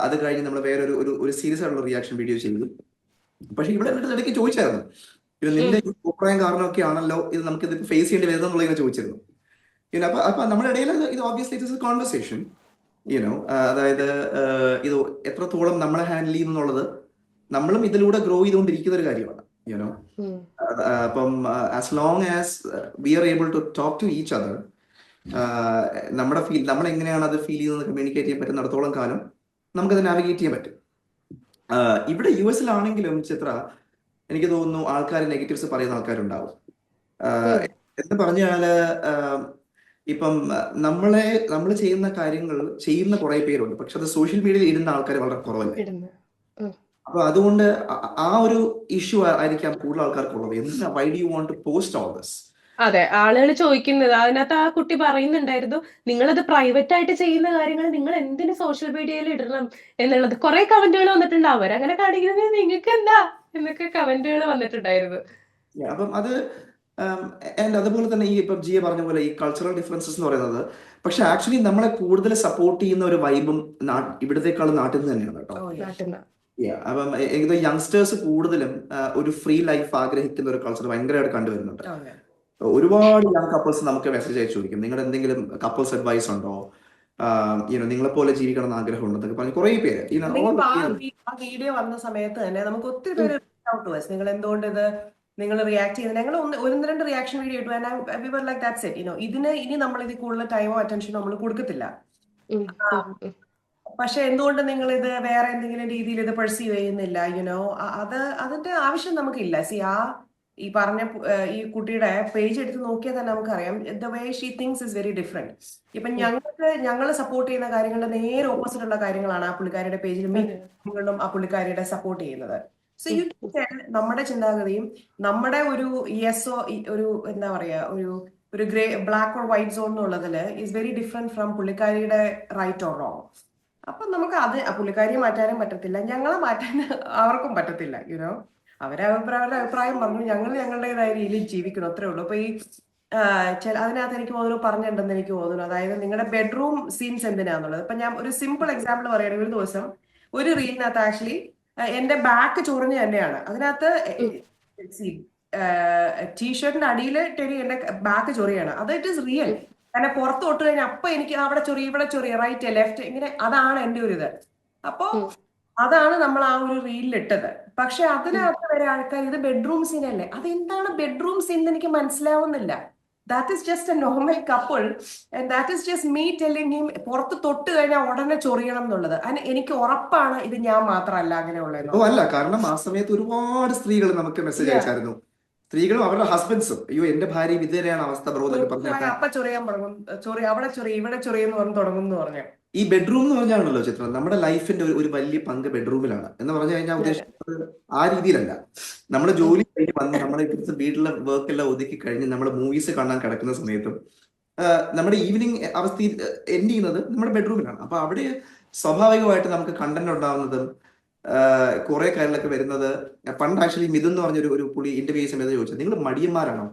അത് കഴിഞ്ഞ് നമ്മൾ വേറെ ഒരു സീരിയസ് ആയിട്ടുള്ള റിയാക്ഷൻ വീഡിയോ ചെയ്തു. പക്ഷെ ഇവിടെ ഇടയ്ക്ക് ചോദിച്ചായിരുന്നു, ഇത് നിന്റെ അഭിപ്രായം കാരണമൊക്കെ ആണല്ലോ ഇത് നമുക്കിത് ഫേസ് ചെയ്യേണ്ടി വരുന്നത് എന്നുള്ളത് ചോദിച്ചിരുന്നു. അപ്പൊ നമ്മുടെ ഇടയിൽ ഇത് obviously it is A conversation. അതായത് ഇത് എത്രത്തോളം നമ്മളെ ഹാൻഡിൽ ചെയ്യുന്നുള്ളത് നമ്മളും ഇതിലൂടെ ഗ്രോ ചെയ്തുകൊണ്ടിരിക്കുന്ന ഒരു കാര്യമാണ്. അപ്പം as long as we are able to talk to each other, നമ്മൾ എങ്ങനെയാണ് അത് ഫീൽ ചെയ്യുന്നത് കമ്മ്യൂണിക്കേറ്റ് ചെയ്യാൻ പറ്റുന്നിടത്തോളം കാലം നമുക്കത് നാവിഗേറ്റ് ചെയ്യാൻ പറ്റും. ഇവിടെ US-ലാണെങ്കിലും ചിത്ര എനിക്ക് തോന്നുന്നു ആൾക്കാർ നെഗറ്റീവ്സ് പറയുന്ന ആൾക്കാരുണ്ടാവും. എന്ന് പറഞ്ഞാല് ഇപ്പം നമ്മൾ ചെയ്യുന്ന കാര്യങ്ങൾ ചെയ്യുന്ന കുറെ പേരുണ്ട്, പക്ഷെ അത് സോഷ്യൽ മീഡിയയിൽ ഇടുന്ന ആൾക്കാർ വളരെ കുറവല്ലേ. അപ്പൊ അതുകൊണ്ട് ആ ഒരു ഇഷ്യൂ ആയിരിക്കാം കൂടുതൽ ആൾക്കാർക്കുള്ളത്. എന്താ why do you want to post all this? അതെ, ആളുകൾ ചോദിക്കുന്നത്. അതിനകത്ത് ആ കുട്ടി പറയുന്നുണ്ടായിരുന്നു, നിങ്ങളത് പ്രൈവറ്റ് ആയിട്ട് ചെയ്യുന്ന കാര്യങ്ങൾ നിങ്ങൾ എന്തിന് സോഷ്യൽ മീഡിയയിൽ ഇടണം എന്നുള്ളത്. കുറെ കമന്റുകൾ വന്നിട്ടുണ്ട്, അവരങ്ങനെ കാണിക്കുന്നത് നിങ്ങൾക്ക് എന്താ എന്നൊക്കെ കമന്റുകൾ വന്നിട്ടുണ്ടായിരുന്നു. അപ്പം അത് അതുപോലെ തന്നെ ഈ ഇപ്പം ജിയെ പറഞ്ഞ പോലെ ഈ കൾച്ചറൽ ഡിഫറൻസസ് എന്ന് പറയുന്നത്, പക്ഷെ ആക്ച്വലി നമ്മളെ കൂടുതൽ സപ്പോർട്ട് ചെയ്യുന്ന ഒരു വൈബും ഇവിടത്തെക്കാളും നാട്ടിൽ നിന്ന് തന്നെയാണ് കേട്ടോ. അപ്പം എനിക്ക് യങ്സ്റ്റേഴ്സ് കൂടുതലും ഒരു ഫ്രീ ലൈഫ് ആഗ്രഹിക്കുന്ന ഒരു കൾച്ചർ ഭയങ്കരമായിട്ട് കണ്ടുവരുന്നുണ്ട്. ഒരുപാട് യങ് കപ്പിൾസ് നമുക്ക് മെസ്സേജ് അയച്ചു ചോദിക്കും, നിങ്ങളുടെ എന്തെങ്കിലും കപ്പിൾസ് അഡ്വൈസ് ഉണ്ടോ, നിങ്ങളെ പോലെ ജീവിക്കണം എന്ന് ആഗ്രഹം ഉണ്ടെന്നൊക്കെ പറഞ്ഞ് കുറെ പേര്. ആ വീഡിയോ വന്ന സമയത്ത് തന്നെ നമുക്ക് ഒത്തിരി പേര് നിങ്ങൾ എന്തുകൊണ്ട് നിങ്ങൾ റിയാക്ട് ചെയ്യുന്നത്. ഞങ്ങൾ 1-2 റിയാക്ഷൻ വീഡിയോ ഇട്ടു. Like that's it. ഇനി നമ്മൾ ഇതിൽ കൂടുതൽ ടൈമോ അറ്റൻഷനോ നമ്മൾ കൊടുക്കത്തില്ല. പക്ഷെ എന്തുകൊണ്ട് നിങ്ങൾ ഇത് വേറെ എന്തെങ്കിലും രീതിയിൽ ഇത് പെർസീവ് ചെയ്യുന്നില്ല? അതിന്റെ ആവശ്യം നമുക്കില്ല. ഈ പറഞ്ഞ ഈ കുട്ടിയുടെ പേജ് എടുത്ത് നോക്കിയാൽ തന്നെ നമുക്കറിയാം the way she things is very different. ഇപ്പൊ ഞങ്ങൾ സപ്പോർട്ട് ചെയ്യുന്ന കാര്യങ്ങളുടെ നേരെ ഓപ്പോസിറ്റ് ഉള്ള കാര്യങ്ങളാണ് ആ പുള്ളിക്കാരിയുടെ പേജിൽ മിക്കളും ആ പുള്ളിക്കാരിയുടെ സപ്പോർട്ട് ചെയ്യുന്നത്. സോ യു നമ്മുടെ ചിന്താഗതിയും നമ്മുടെ ഒരു ഒരു എന്താ പറയാ ഒരു grey black or white zone എന്നുള്ളതിൽ ഈസ് വെരി ഡിഫറെന്റ് ഫ്രം പുള്ളിക്കാരിയുടെ റൈറ്റ് ഓർ റോങ്. അപ്പൊ നമുക്ക് പുള്ളിക്കാരിയെ മാറ്റാനും പറ്റത്തില്ല, ഞങ്ങളെ മാറ്റാൻ അവർക്കും പറ്റത്തില്ല. അവരുടെ അഭിപ്രായം പറഞ്ഞു, ഞങ്ങൾ ഞങ്ങളുടേതായ രീതിയിൽ ജീവിക്കണം, അത്രേ ഉള്ളൂ. അപ്പൊ അതിനകത്ത് എനിക്ക് തോന്നുന്നു പറഞ്ഞിട്ടുണ്ടെന്ന് എനിക്ക് തോന്നുന്നു. അതായത് നിങ്ങളുടെ ബെഡ്റൂം സീൻസ് എന്തിനാന്നുള്ളത്. ഇപ്പൊ ഞാൻ ഒരു സിമ്പിൾ എക്സാമ്പിൾ പറയുകയാണെങ്കിൽ, ഒരു ദിവസം ഒരു റീലിനകത്ത് ആക്ച്വലി എന്റെ ബാക്ക് ചൊറിഞ്ഞ് തന്നെയാണ്. അതിനകത്ത് ടീഷർട്ടിന്റെ അടിയിൽ ടെരി എന്റെ ബാക്ക് ചൊറിയാണ്. അത് ഇറ്റ് ഈസ് റിയൽ. അങ്ങനെ പുറത്ത് തൊട്ട് കഴിഞ്ഞാൽ അപ്പൊ എനിക്ക് അവിടെ ചൊറി ഇവിടെ ചൊറി റൈറ്റ് ലെഫ്റ്റ് ഇങ്ങനെ അതാണ് എന്റെ ഒരു ഇത്. അപ്പോ ഉം. അതാണ് നമ്മൾ ആ ഒരു റീലിൽ ഇട്ടത്. പക്ഷെ അതിനകത്ത് വരെ ആൾക്കാർ ഇത് ബെഡ്റൂം സീൻ അല്ലേ, അതെന്താണ് ബെഡ്റൂം സീൻ എന്ന് എനിക്ക് മനസ്സിലാവുന്നില്ല. That is just A normal couple and that is just me telling him പുറത്ത് തൊട്ട് കഴിഞ്ഞാൽ ഉടനെ ചൊറിയണം എന്നുള്ളത്. എനിക്ക് ഉറപ്പാണ് ഇത് ഞാൻ മാത്രമല്ല അങ്ങനെയുള്ളത്. ഓ അല്ല, കാരണം ആ സമയത്ത് ഒരുപാട് സ്ത്രീകൾ നമുക്ക് മെസ്സേജ് അയച്ചായിരുന്നു. സ്ത്രീകളും അവരുടെ ഹസ്ബൻഡ്സും, അയ്യോ എന്റെ ഭാര്യ ഇതുവരെയാണ് അവസ്ഥ ബ്രോ എന്നൊക്കെ പറഞ്ഞിട്ട് അപ്പ ചൊറിയാൻ തുടങ്ങും, ചൊറി അവിടെ ചൊറി ഇവിടെ ചൊറി എന്ന് പറഞ്ഞ് തുടങ്ങും എന്ന് പറഞ്ഞു. ഈ ബെഡ്റൂം എന്ന് പറഞ്ഞാണല്ലോ ചിത്രം, നമ്മുടെ ലൈഫിന്റെ ഒരു വലിയ പങ്ക് ബെഡ്റൂമിലാണ് എന്ന് പറഞ്ഞു കഴിഞ്ഞാൽ ഉദ്ദേശിക്കുന്നത് ആ രീതിയിലല്ല. നമ്മൾ ജോലി കഴിഞ്ഞ് വന്ന് നമ്മുടെ ഇപ്പോഴത്തെ വീട്ടിലെ വർക്ക് എല്ലാം ഒതുക്കി കഴിഞ്ഞ് നമ്മൾ മൂവീസ് കാണാൻ കിടക്കുന്ന സമയത്തും നമ്മുടെ ഈവനിങ് അവസ്ഥ എൻഡ് ചെയ്യുന്നത് നമ്മുടെ ബെഡ്റൂമിലാണ്. അപ്പൊ അവിടെ സ്വാഭാവികമായിട്ട് നമുക്ക് കണ്ടന്റ് ഉണ്ടാവുന്നതും കുറെ കാര്യങ്ങളൊക്കെ വരുന്നത്. പണ്ട് ആക്ച്വലി മിഥുൻ എന്ന് പറഞ്ഞൊരു ഒരു പുള്ളി ഇന്റർവ്യൂ സമയത്ത് ചോദിച്ചത്, നിങ്ങൾ മടിയന്മാരാണോ,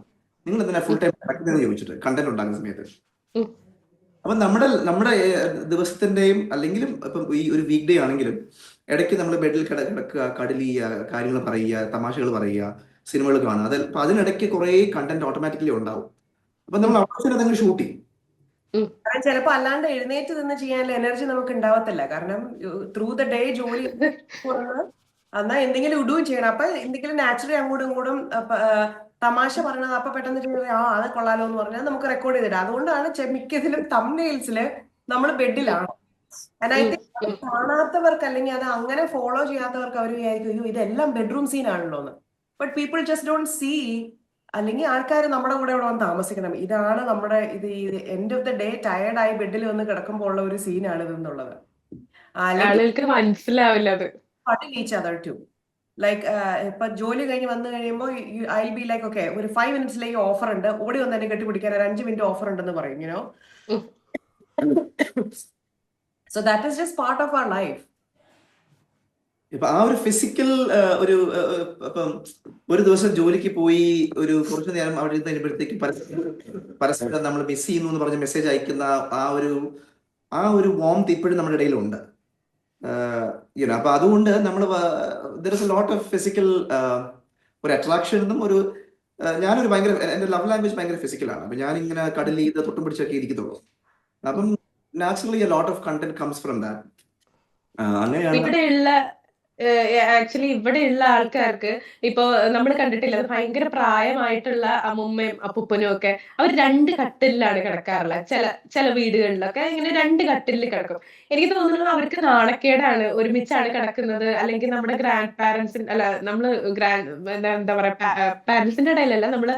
നിങ്ങൾ എന്തിനാ ഫുൾ ടൈം കിടക്കുന്നതെന്ന് ചോദിച്ചിട്ട് കണ്ടന്റ് ഉണ്ടാകുന്ന സമയത്ത്. അപ്പൊ നമ്മുടെ ദിവസത്തിന്റെയും അല്ലെങ്കിലും ഇപ്പം ഈ ഒരു വീക്ക് ഡേ ആണെങ്കിലും ഇടയ്ക്ക് നമ്മൾ ബെഡിൽ കിടക്കുക, കടൽ ചെയ്യുക, കാര്യങ്ങൾ പറയുക, തമാശകൾ പറയുക, സിനിമകൾ കാണുക. അപ്പൊ അതിനിടയ്ക്ക് കുറെ കണ്ടന്റ് ഓട്ടോമാറ്റിക്കലി ഉണ്ടാവും. അപ്പൊ നമ്മൾ അവിടെ അതങ്ങ് ഷൂട്ട് ചെയ്യും. കാരണം ചിലപ്പോ അല്ലാണ്ട് എഴുന്നേറ്റ് നിന്ന് ചെയ്യാനുള്ള എനർജി നമുക്ക് ഉണ്ടാവത്തില്ല. കാരണം ത്രൂ ദ ഡേ ജോലി എന്നാ എന്തെങ്കിലും ഇടുകയും ചെയ്യണം. അപ്പൊ എന്തെങ്കിലും നാച്ചുറലി അങ്ങോട്ടും ഇങ്ങോട്ടും തമാശ പറയണത് അപ്പൊ പെട്ടെന്ന് ചെയ്യുന്നത് അത് കൊള്ളാലോ എന്ന് പറഞ്ഞാൽ നമുക്ക് റെക്കോർഡ് ചെയ്തിടാം. അതുകൊണ്ടാണ് മിക്കതിലും തംബ്നെയിൽസില് നമ്മൾ ബെഡിലാണ്. കാണാത്തവർക്ക് അല്ലെങ്കിൽ അത് അങ്ങനെ ഫോളോ ചെയ്യാത്തവർക്ക് അവർ വിചാരിക്കും അയ്യോ ഇതെല്ലാം ബെഡ്റൂം സീൻ ആണല്ലോ എന്ന്. But people just don't see. അല്ലെങ്കിൽ ആൾക്കാർ നമ്മുടെ കൂടെ ഇവിടെ വന്ന് താമസിക്കണം, ഇതാണ് നമ്മുടെ ഇത് എൻഡ് ഓഫ് ദ ഡേ ടയർഡായി ബെഡിൽ വന്ന് കിടക്കുമ്പോൾ ഉള്ള ഒരു സീനാണ് ഇത് എന്നുള്ളത്. ആളുകൾക്ക് മനസ്സിലാവില്ല അത്. ഈച്ച് അതർ ടു ലൈക്ക് ഇപ്പൊ ജോലി കഴിഞ്ഞ് വന്നു കഴിയുമ്പോൾ ഐ ബി ലൈക്ക് ഓക്കെ ഒരു 5 മിനിറ്റ്സിലേക്ക് ഓഫർ ഉണ്ട്, ഓടി വന്ന് എന്നെ കെട്ടിപ്പിടിക്കാൻ ഒരു 5 മിനിറ്റ് ഓഫർ ഉണ്ടെന്ന് പറയും. You know so that is just part of our life. ഇപ്പൊ ആ ഒരു ഫിസിക്കൽ ഇപ്പം ഒരു ദിവസം ജോലിക്ക് പോയി ഒരു കുറച്ചു നേരം അവിടെ ഇരുന്ന് കഴിയുമ്പോഴത്തേക്ക് പരസ്പരം നമ്മൾ മിസ് ചെയ്യുന്നു എന്ന് പറഞ്ഞ് മെസ്സേജ് അയക്കുന്ന ആ ഒരു വോംത്ത് ഇപ്പോഴും നമ്മുടെ ഇടയിലുണ്ട്. അപ്പൊ അതുകൊണ്ട് നമ്മൾ there is a lot of physical ഒരു അട്രാക്ഷൻ എന്നും ഒരു ഞാനൊരു ഭയങ്കര എന്റെ ലവ് ലാംഗ്വേജ് ഭയങ്കര ഫിസിക്കലാണ്. അപ്പൊ ഞാൻ ഇങ്ങനെ കടലിൽ ചെയ്ത് തൊട്ടും പിടിച്ചൊക്കെ ഇരിക്കത്തുള്ളൂ. അപ്പം naturally a lot of content comes from that. അങ്ങനെയാണ് ഇവിടെയുള്ള ആക്ച്വലി ഇവിടെയുള്ള ആൾക്കാർക്ക് ഇപ്പൊ നമ്മൾ കണ്ടിട്ടില്ല, ഭയങ്കര പ്രായമായിട്ടുള്ള അമ്മുമ്മയും അപ്പൂപ്പനും ഒക്കെ അവർ 2 കട്ടിലാണ് കിടക്കാറുള്ളത്. ചില വീടുകളിലൊക്കെ ഇങ്ങനെ 2 കട്ടിലിൽ കിടക്കും. എനിക്ക് തോന്നുന്നു അവർക്ക് നാണക്കേടാണ് ഒരുമിച്ചാണ് കിടക്കുന്നത്. അല്ലെങ്കിൽ നമ്മുടെ ഗ്രാൻഡ് പാരന്റ്സിന് അല്ല നമ്മള് എന്താ പറയാ പാരന്റ്സിന്റെ ഇടയിലല്ല, നമ്മള്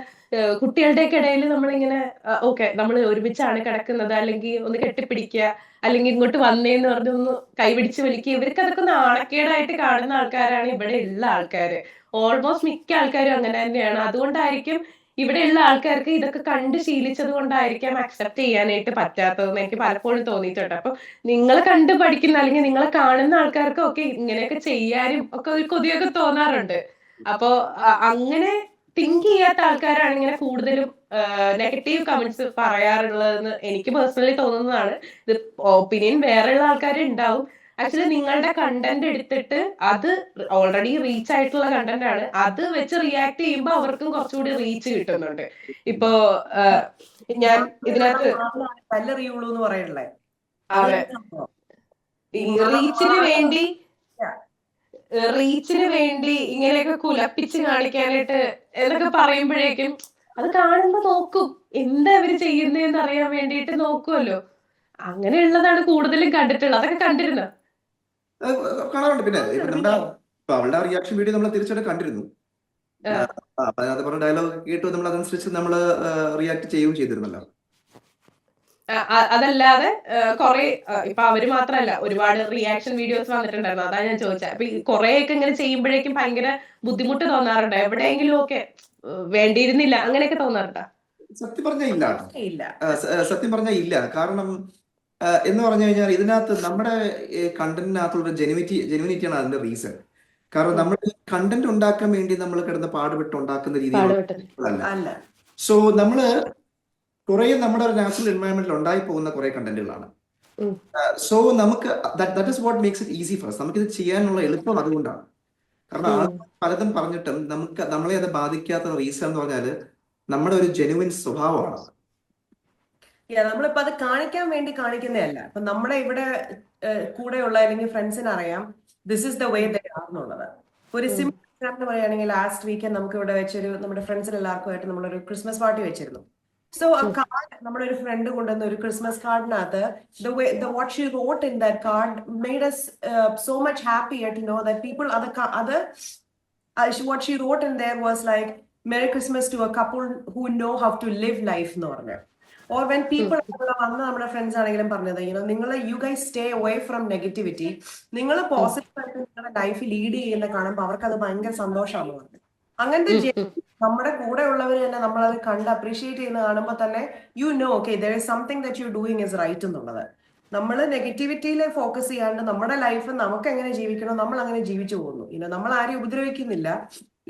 കുട്ടികളുടെയൊക്കെ ഇടയിൽ നമ്മളിങ്ങനെ ഓക്കെ നമ്മൾ ഒരുമിച്ചാണ് കിടക്കുന്നത്, അല്ലെങ്കിൽ ഒന്ന് കെട്ടിപ്പിടിക്കുക, അല്ലെങ്കിൽ ഇങ്ങോട്ട് വന്നേന്ന് പറഞ്ഞ് ഒന്ന് കൈപിടിച്ച് വലിക്കുക. ഇവർക്ക് അതൊക്കെ നാണക്കേടായിട്ട് കാണുന്ന ആൾക്കാരാണ് ഇവിടെ ഉള്ള ആൾക്കാര്. ഓൾമോസ്റ്റ് മിക്ക ആൾക്കാരും അങ്ങനെ തന്നെയാണ്. അതുകൊണ്ടായിരിക്കും ഇവിടെയുള്ള ആൾക്കാർക്ക് ഇതൊക്കെ കണ്ട് ശീലിച്ചത് കൊണ്ടായിരിക്കാം അക്സെപ്റ്റ് ചെയ്യാനായിട്ട് പറ്റാത്തതെന്ന് എനിക്ക് പലപ്പോഴും തോന്നിയിട്ടുണ്ട്. അപ്പൊ നിങ്ങൾ കണ്ട് പഠിക്കുന്ന അല്ലെങ്കിൽ നിങ്ങളെ കാണുന്ന ആൾക്കാർക്കൊക്കെ ഇങ്ങനെയൊക്കെ ചെയ്യാനും ഒക്കെ ഒരു കൊതിയൊക്കെ തോന്നാറുണ്ട്. അപ്പോ അങ്ങനെ തിങ്ക് ചെയ്യാത്ത ആൾക്കാരാണ് ഇങ്ങനെ കൂടുതലും നെഗറ്റീവ് കമന്റ്സ് പറയാറുള്ളതെന്ന് എനിക്ക് പേഴ്സണലി തോന്നുന്നതാണ്. ഇത് ഒപ്പീനിയൻ വേറെയുള്ള ആൾക്കാർ ഉണ്ടാവും. ആക്ച്വലി നിങ്ങളുടെ കണ്ടന്റ് എടുത്തിട്ട് അത് ഓൾറെഡി റീച്ച് ആയിട്ടുള്ള കണ്ടന്റ് ആണ്, അത് വെച്ച് റിയാക്ട് ചെയ്യുമ്പോൾ അവർക്കും കുറച്ചുകൂടി റീച്ച് കിട്ടുന്നുണ്ട്. ഇപ്പോ ഞാൻ ഇതിനകത്ത് കല്ലെറിയുള്ളൂ എന്ന് പറയണല്ലേ, റീച്ചിന് വേണ്ടി ഇങ്ങനെയൊക്കെ കുലപ്പിച്ച് കാണിക്കാനായിട്ട് എന്നൊക്കെ പറയുമ്പോഴേക്കും അത് കാണുമ്പോ നോക്കും എന്താ ഇവര് ചെയ്യുന്നതെന്ന് അറിയാൻ വേണ്ടിയിട്ട് നോക്കുമല്ലോ. അങ്ങനെയുള്ളതാണ് കൂടുതലും കണ്ടിട്ടുള്ളത്. അതൊക്കെ കണ്ടിരുന്നു കാണാറുണ്ട്. പിന്നെ നമ്മുടെ അവളുടെ റിയാക്ഷൻ വീഡിയോ നമ്മൾ തീർച്ചയായിട്ടും കണ്ടിരുന്നു. അപ്പൊ അതിനകത്ത് പറഞ്ഞ ഡയലോഗ് കേട്ടു നമ്മൾ അതനുസരിച്ച് നമ്മൾ റിയാക്ട് ചെയ്യുകയും ചെയ്തിരുന്നല്ലോ. അതല്ലാതെ കുറെ ഇപ്പൊ അവര് മാത്രല്ല ഒരുപാട് റിയാക്ഷൻ വീഡിയോസ് വന്നിട്ടുണ്ടായിരുന്നു. അതാ ഞാൻ ചോദിച്ചത്. അപ്പൊ കുറെയൊക്കെ ഇങ്ങനെ ചെയ്യുമ്പോഴേക്കും ഭയങ്കര ബുദ്ധിമുട്ട് തോന്നാറുണ്ട്, എവിടെയെങ്കിലും ഒക്കെ വേണ്ടിയിരുന്നില്ല അങ്ങനെയൊക്കെ തോന്നാറുണ്ടോ? സത്യം പറഞ്ഞാൽ ഇല്ല, സത്യം പറഞ്ഞാൽ ഇല്ല. കാരണം എന്ന് പറഞ്ഞു കഴിഞ്ഞാൽ ഇതിനകത്ത് നമ്മുടെ കണ്ടന്റിനകത്തുള്ള ജെനുവിനിറ്റിയാണ് അതിന്റെ റീസൺ. കാരണം നമ്മൾ ഈ കണ്ടന്റ് ഉണ്ടാക്കാൻ വേണ്ടി നമ്മൾ കിടന്ന് പാടുപെട്ട് ഉണ്ടാക്കുന്ന രീതിയിലല്ല. സോ നമ്മള് കുറെ നമ്മുടെ ഒരു നാച്ചുറൽ എൻവയോൺമെന്റിൽ ഉണ്ടായി പോകുന്ന കുറെ കണ്ടന്റുകളാണ്. സോ നമുക്ക് that is what makes it easy for us. നമുക്കിത് ചെയ്യാനുള്ള എളുപ്പം അതുകൊണ്ടാണ്. കാരണം പലതും പറഞ്ഞിട്ടും നമ്മളെ അത് ബാധിക്കാത്ത റീസൺ എന്ന് പറഞ്ഞാല് നമ്മുടെ ഒരു ജെനുവിൻ സ്വഭാവമാണ്. നമ്മളിപ്പോ അത് കാണിക്കാൻ വേണ്ടി കാണിക്കുന്നതല്ല. ഇപ്പൊ നമ്മുടെ ഇവിടെ കൂടെയുള്ള അല്ലെങ്കിൽ ഫ്രണ്ട്സിന് അറിയാം this is the way they are എന്നുള്ളത്. ഒരു സിമ്പിൾ എക്സാമ്പിൾ പറയുകയാണെങ്കിൽ ലാസ്റ്റ് വീക്കെൻഡ് നമുക്ക് ഇവിടെ വെച്ചൊരു നമ്മുടെ ഫ്രണ്ട്സിന് എല്ലാവർക്കുമായിട്ട് നമ്മളൊരു ക്രിസ്മസ് പാർട്ടി വെച്ചിരുന്നു. സോ ആ കാർഡ് നമ്മുടെ ഒരു ഫ്രണ്ട് കൊണ്ടുവന്ന ഒരു Christmas കാർഡിനകത്ത് what she wrote in that card made us so much happy to know that people what she wrote in there was like Merry Christmas to a couple who know how to live life എന്ന് പറഞ്ഞു. Or when people വന്ന് നമ്മുടെ friends ആണെങ്കിലും പറഞ്ഞത് നിങ്ങൾ you guys stay away from negativity, നിങ്ങൾ positive ആയിട്ട് നിങ്ങളുടെ ലൈഫ് ലീഡ് ചെയ്യുന്ന കാണുമ്പോൾ അവർക്ക് അത് ഭയങ്കര സന്തോഷമാണ് പറഞ്ഞത്. അങ്ങനത്തെ നമ്മുടെ കൂടെ ഉള്ളവർ തന്നെ നമ്മളത് കണ്ട് അപ്രീഷിയേറ്റ് ചെയ്യുന്ന കാണുമ്പോൾ തന്നെ okay there is something that you doing is right എന്നുള്ളത്. നമ്മൾ നെഗറ്റിവിറ്റിയിൽ ഫോക്കസ് ചെയ്യാണ്ട് നമ്മുടെ ലൈഫ് നമുക്ക് എങ്ങനെ ജീവിക്കണോ നമ്മൾ അങ്ങനെ ജീവിച്ചു പോകുന്നു. നമ്മൾ ആരെയും ഉപദ്രവിക്കുന്നില്ല,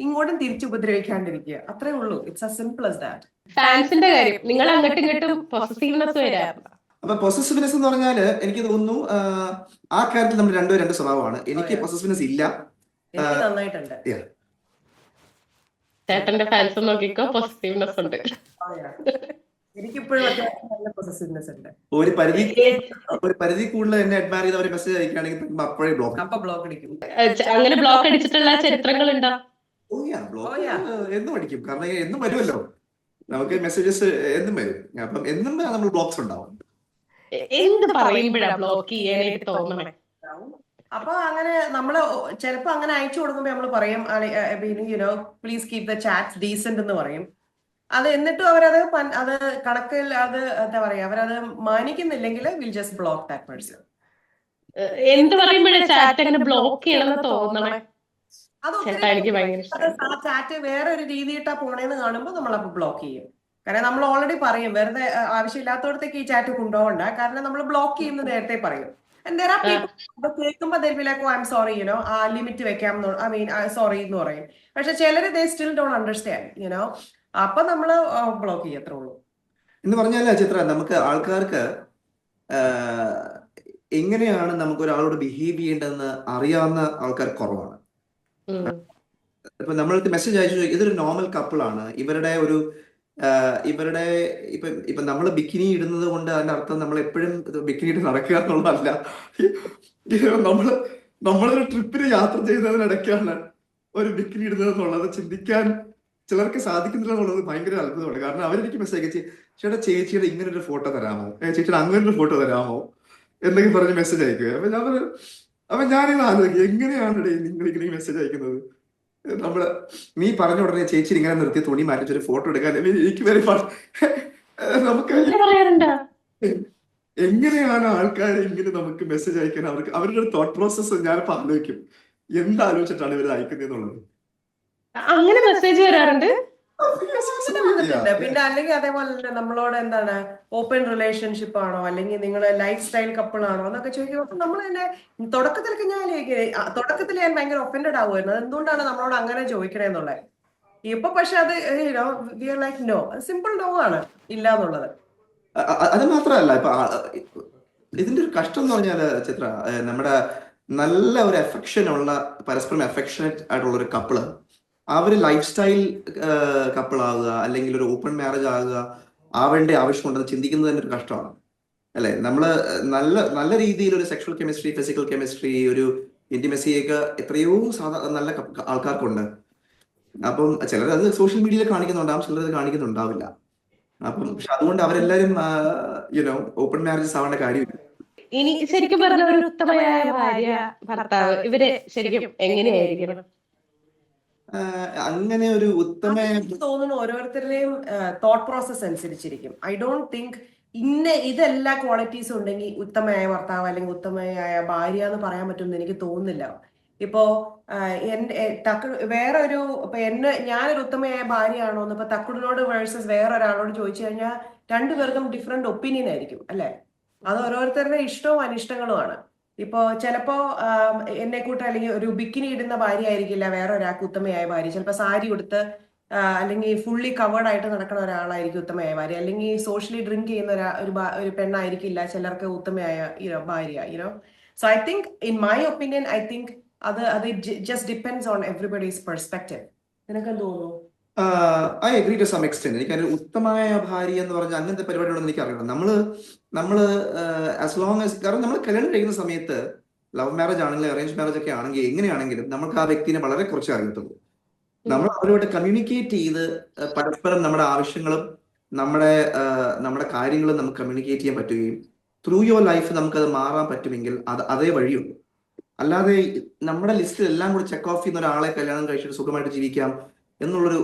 ഇങ്ങോട്ടും തിരിച്ചു ഉപദ്രവിക്കാണ്ടിരിക്കുക, അത്രേ ഉള്ളൂ. It's as simple as that. ഫാൻസിന്റെ കാര്യം നിങ്ങൾ അങ്ങോട്ടും ഇങ്ങോട്ടും പൊസസീവ്നെസ് വരാറുണ്ട്. അപ്പൊ പൊസസീവ്നെസ് എന്ന് പറഞ്ഞാല് എനിക്ക് തോന്നുന്നു ആ കാര്യത്തിൽ നമ്മൾ രണ്ടുപേരും രണ്ട് സ്വഭാവമാണ്. എനിക്ക് പൊസസീവ്നെസ് ഇല്ല. എനിക്ക് നന്നായിട്ടുണ്ട്. ചേട്ടന്റെ ഫാൻസ് നോക്കിക്കോ പൊസസീവ്നെസ് ഉണ്ട്. എനിക്കിപ്പോഴും നല്ല പൊസസീവ്നെസ് ഉണ്ട്. ഒരു പരിധി കൂടുതൽ എന്നെ അഡ്മയർ ചെയ്ത് അവരെ മെസ്സേജ് അയക്കുകയാണെങ്കിൽ അപ്പോഴേ ബ്ലോക്ക് അടിക്കും. അങ്ങനെ ബ്ലോക്ക് അടിച്ചിട്ടുള്ള ചരിത്രങ്ങൾ ഉണ്ടോ? ബ്ലോക്ക് എന്നും അടിക്കും. കാരണം എന്നും വരുമല്ലോ നമുക്ക് മെസ്സേജസ്, എന്നും വരും. അപ്പം എന്നും നമ്മൾ ബ്ലോക്സ് ഉണ്ടാവും. എന്ത് പറയുമ്പോഴാ ബ്ലോക്ക് ചെയ്യാനായിട്ട് തോന്നണേ? അപ്പൊ അങ്ങനെ നമ്മള് ചിലപ്പോ അങ്ങനെ അയച്ചു കൊടുക്കുമ്പോ നമ്മള് പറയും please keep the chats decent എന്ന് പറയും. അത് എന്നിട്ടും അവരത് അത് കണക്കിൽ അത് എന്താ പറയാ അവരത് മാനിക്കുന്നില്ലെങ്കിൽ will just block that person. എന്ത് പറയുമ്പോഴേ ചാറ്റ് അങ്ങനെ ബ്ലോക്ക് ചെയ്യണമെന്ന് തോന്നണേ? ആ ചാറ്റ് വേറെ ഒരു രീതിയിട്ടാ പോണേന്ന് കാണുമ്പോൾ നമ്മൾ അപ്പൊ ബ്ലോക്ക് ചെയ്യും. കാരണം നമ്മൾ ഓൾറെഡി പറയും വെറുതെ ആവശ്യമില്ലാത്തടത്തേക്ക് ഈ ചാറ്റ് കൊണ്ടുപോകണ്ട, കാരണം നമ്മൾ ബ്ലോക്ക് ചെയ്യുന്നത് നേരത്തെ പറയും. കേൾക്കുമ്പോ ഐ എം സോറി ആ ലിമിറ്റ് വെക്കാം, ഐ മീൻ സോറി എന്ന് പറയും. പക്ഷെ ചിലര് ദേ സ്റ്റിൽ ഡോണ്ട് അണ്ടർസ്റ്റാൻഡ് അപ്പൊ നമ്മള് ബ്ലോക്ക് ചെയ്യത്രേ ഉള്ളൂ. എന്ന് പറഞ്ഞാൽ ചിത്ര, നമുക്ക് ആൾക്കാർക്ക് എങ്ങനെയാണ് നമുക്ക് ഒരാളോട് ബിഹേവ് ചെയ്യേണ്ടതെന്ന് അറിയാവുന്ന ആൾക്കാർ കുറവാണ്. ഇപ്പൊ നമ്മൾക്ക് മെസ്സേജ് അയച്ചു, ഇതൊരു നോർമൽ കപ്പിളാണ്, ഇവരുടെ ഇപ്പൊ നമ്മൾ ബിക്കിനി ഇടുന്നത് കൊണ്ട് അതിന്റെ അർത്ഥം നമ്മൾ എപ്പോഴും ബിക്കിനി ഇട്ട് നടക്കുക എന്നുള്ളതല്ല. നമ്മളൊരു ട്രിപ്പിന് യാത്ര ചെയ്യുന്നതിനിടയ്ക്കാണ് ഒരു ബിക്കിനി ഇടുന്നത് എന്നുള്ളത് ചിന്തിക്കാൻ ചിലർക്ക് സാധിക്കുന്നില്ല എന്നുള്ളത് ഭയങ്കര അത്ഭുതമാണ്. കാരണം അവരെനിക്ക് മെസ്സേജ് അയച്ച് ചേച്ചിയുടെ ഇങ്ങനെ ഒരു ഫോട്ടോ തരാമോ, ചേച്ചിയുടെ അങ്ങനെ ഒരു ഫോട്ടോ തരാമോ എന്തെങ്കിലും പറഞ്ഞ് മെസ്സേജ് അയക്കുക. അപ്പൊ ഞാനിത് ആലോചിക്കും, എങ്ങനെയാണ് നിങ്ങൾ ഇങ്ങനെ മെസ്സേജ് അയക്കുന്നത്? നീ പറഞ്ഞ ഉടനെ ചേച്ചി ഇങ്ങനെ നിർത്തി തുണി മാറ്റിച്ചൊരു ഫോട്ടോ എടുക്കാൻ എനിക്ക് വരെ നമുക്ക് എങ്ങനെയാണ് ആൾക്കാരെ ഇങ്ങനെ നമുക്ക് മെസ്സേജ് അയക്കാൻ അവരുടെ ഒരു തോട്ട് പ്രോസസ് ഞാനിപ്പോ ആലോചിക്കും, എന്താലോചിച്ചിട്ടാണ് ഇവർ അയക്കുന്നതെന്നുള്ളത്. അങ്ങനെ മെസ്സേജ് വരാറുണ്ട്. പിന്നെ അല്ലെങ്കിൽ അതേപോലെ തന്നെ നമ്മളോട് എന്താണ് ഓപ്പൺ റിലേഷൻഷിപ്പ് ആണോ അല്ലെങ്കിൽ നിങ്ങൾ ലൈഫ് സ്റ്റൈൽ കപ്പിൾ ആണോ എന്നൊക്കെ ചോദിക്കുമ്പോൾ നമ്മൾ തന്നെ തുടക്കത്തിലൊക്കെ തുടക്കത്തിൽ ഞാൻ ഭയങ്കര ഒഫൻഡഡ് ആവുമായിരുന്നു. എന്തുകൊണ്ടാണ് നമ്മളോട് അങ്ങനെ ചോദിക്കണേന്നുള്ളത്. ഇപ്പൊ പക്ഷെ അത് we are like no, simple no ആണ്, ഇല്ല എന്നുള്ളത്. അത് മാത്രമല്ല, ഇപ്പൊ ഇതിന്റെ ഒരു കഷ്ടം എന്ന് പറഞ്ഞാല് ചിത്ര, നമ്മുടെ നല്ല ഒരു അഫെക്ഷൻ ഉള്ള പരസ്പരം അഫെക്ഷനേറ്റ് ആയിട്ടുള്ള ഒരു കപ്പിള് അവര് ലൈഫ് സ്റ്റൈൽ കപ്പിൾ ആകുക അല്ലെങ്കിൽ ഒരു ഓപ്പൺ മാരേജ് ആവേണ്ട ആവശ്യമുണ്ടെന്ന് ചിന്തിക്കുന്നത് തന്നെ ഒരു കഷ്ടമാണ് അല്ലെ. നമ്മള് നല്ല രീതിയിൽ ഒരു സെക്ഷൽ കെമിസ്ട്രി, ഫിസിക്കൽ കെമിസ്ട്രി, ഒരു ഇന്റിമസിയൊക്കെ എത്രയോ നല്ല ആൾക്കാർക്കുണ്ട്. അപ്പം ചിലർ അത് സോഷ്യൽ മീഡിയയിൽ കാണിക്കുന്നുണ്ടാവും, ചിലർ അത് കാണിക്കുന്നുണ്ടാവില്ല. അപ്പം പക്ഷെ അതുകൊണ്ട് അവരെല്ലാരും ഓപ്പൺ മാരേജസ് ആവേണ്ട കാര്യമില്ല. ഇനി ശരിക്കും പറഞ്ഞ ഒരു ഉത്തമയായ ഭാര്യ ഭർത്താവ് ഇവര് ശരിക്കും എങ്ങനെയായിരിക്കണം? അങ്ങനെ ഒരു തോന്നുന്നു ഓരോരുത്തരുടെയും തോട്ട് പ്രോസസ് അനുസരിച്ചിരിക്കും. ഐ ഡോണ്ട് തിങ്ക് ഇതെല്ലാ ക്വാളിറ്റീസും ഉണ്ടെങ്കിൽ ഉത്തമയായ ഭർത്താവ് അല്ലെങ്കിൽ ഉത്തമയായ ഭാര്യ എന്ന് പറയാൻ പറ്റുമെന്ന് എനിക്ക് തോന്നുന്നില്ല. ഇപ്പോ വേറൊരു ഞാനൊരു ഉത്തമയായ ഭാര്യയാണോ എന്ന് ഇപ്പൊ തക്കുടിനോട് വേഴ്സസ് വേറൊരാളോട് ചോദിച്ചു കഴിഞ്ഞാൽ രണ്ടുപേർക്കും ഡിഫറെന്റ് ഒപ്പീനിയൻ ആയിരിക്കും അല്ലെ. അത് ഓരോരുത്തരുടെ ഇഷ്ടവും അനിഷ്ടങ്ങളുമാണ്. ഇപ്പോ ചിലപ്പോ എന്നെ കൂട്ട അല്ലെങ്കിൽ ഒരു ബിക്കിനി ഇടുന്ന ഭാര്യ ആയിരിക്കില്ല വേറെ ഒരാൾക്ക് ഉത്തമയായ ഭാര്യ. ചിലപ്പോ സാരി ഉടുത്ത് അല്ലെങ്കിൽ ഫുള്ളി കവേർഡ് ആയിട്ട് നടക്കുന്ന ഒരാളായിരിക്കും ഉത്തമയായ ഭാര്യ. അല്ലെങ്കിൽ സോഷ്യലി ഡ്രിങ്ക് ചെയ്യുന്ന ഒരു പെണ്ണായിരിക്കില്ല ചിലർക്ക് ഉത്തമയായ ഭാര്യ. So I think in my opinion I think അത് just depends on everybody's perspective. നിനക്ക് എന്ത് തോന്നുന്നു? I agree to some extent. എനിക്ക് അതിന് ഉത്തമമായ ഭാര്യ എന്ന് പറഞ്ഞ അങ്ങനത്തെ പരിപാടികളൊന്നും എനിക്ക് അറിയണം. നമ്മള് ആസ് ലോങ് ആസ്, കാരണം നമ്മൾ കല്യാണം കഴിക്കുന്ന സമയത്ത് ലവ് മാരേജ് ആണെങ്കിലും അറേഞ്ച് മാരേജ് ഒക്കെ ആണെങ്കിൽ എങ്ങനെയാണെങ്കിലും നമുക്ക് ആ വ്യക്തിനെ വളരെ കുറച്ച് അറിയത്തുള്ളൂ. നമ്മൾ അവരോട് കമ്മ്യൂണിക്കേറ്റ് ചെയ്ത് പരസ്പരം നമ്മുടെ ആവശ്യങ്ങളും നമ്മുടെ കാര്യങ്ങളും നമുക്ക് കമ്മ്യൂണിക്കേറ്റ് ചെയ്യാൻ പറ്റുകയും ത്രൂ യുവർ ലൈഫ് നമുക്കത് മാറാൻ പറ്റുമെങ്കിൽ അതേ വഴിയുള്ളൂ. അല്ലാതെ നമ്മുടെ ലിസ്റ്റിൽ എല്ലാം കൂടി ചെക്ക് ഓഫ് ചെയ്യുന്ന ഒരാളെ കല്യാണം കഴിച്ചിട്ട് സുഖമായിട്ട് ജീവിക്കാം എന്നുള്ളൊരു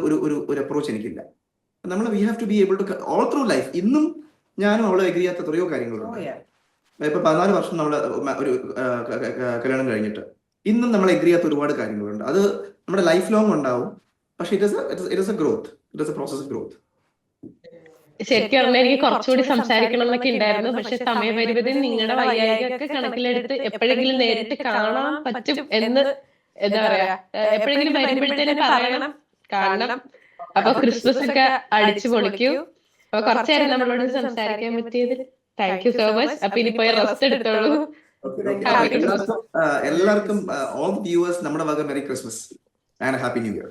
ഒരു അപ്രോച്ച് എനിക്കില്ല. നമ്മൾ we have to be able to all through life. ഇന്നും ഞാനും അവളെ എഗ്രി ചെയ്യാത്ത എത്രയോ കാര്യങ്ങളുണ്ട്. ഇപ്പൊ 14 വർഷം നമ്മള് ഒരു കല്യാണം കഴിഞ്ഞിട്ട് ഇന്നും നമ്മൾ എഗ്രി ചെയ്യാത്ത ഒരുപാട് കാര്യങ്ങളുണ്ട്. അത് നമ്മുടെ ലൈഫ് ലോങ് ഉണ്ടാവും. പക്ഷെ it is A growth, it is A process of growth. ശരിക്കും പറഞ്ഞാൽ എനിക്ക് കുറച്ചുകൂടി സംസാരിക്കണം എന്നൊക്കെ ഉണ്ടായിരുന്നു. പക്ഷെ സമയപരിമിതി നിങ്ങളുടെ വൈകാരികമൊക്കെ കണക്കിലെടുത്ത് എപ്പോഴെങ്കിലും നേരിട്ട് കാണാൻ പറ്റും എന്ന് എന്താ പറയാ, എപ്പോഴെങ്കിലും വരുമ്പോഴത്തേനും കാണണം. അപ്പൊ ക്രിസ്മസ് ഒക്കെ അടിച്ചു പൊളിക്കൂ. അപ്പൊ കുറച്ചേരം നമ്മളോട് സംസാരിക്കാൻ പറ്റിയതിൽ താങ്ക് യു സോ മച്ച്. അപ്പൊ ഇനി പോയി റെസ്റ്റ് എടുത്തോളൂ. എല്ലാവർക്കും ഓൾ വ്യൂവേഴ്സ് നമ്മുടെ വക merry Christmas and happy new year.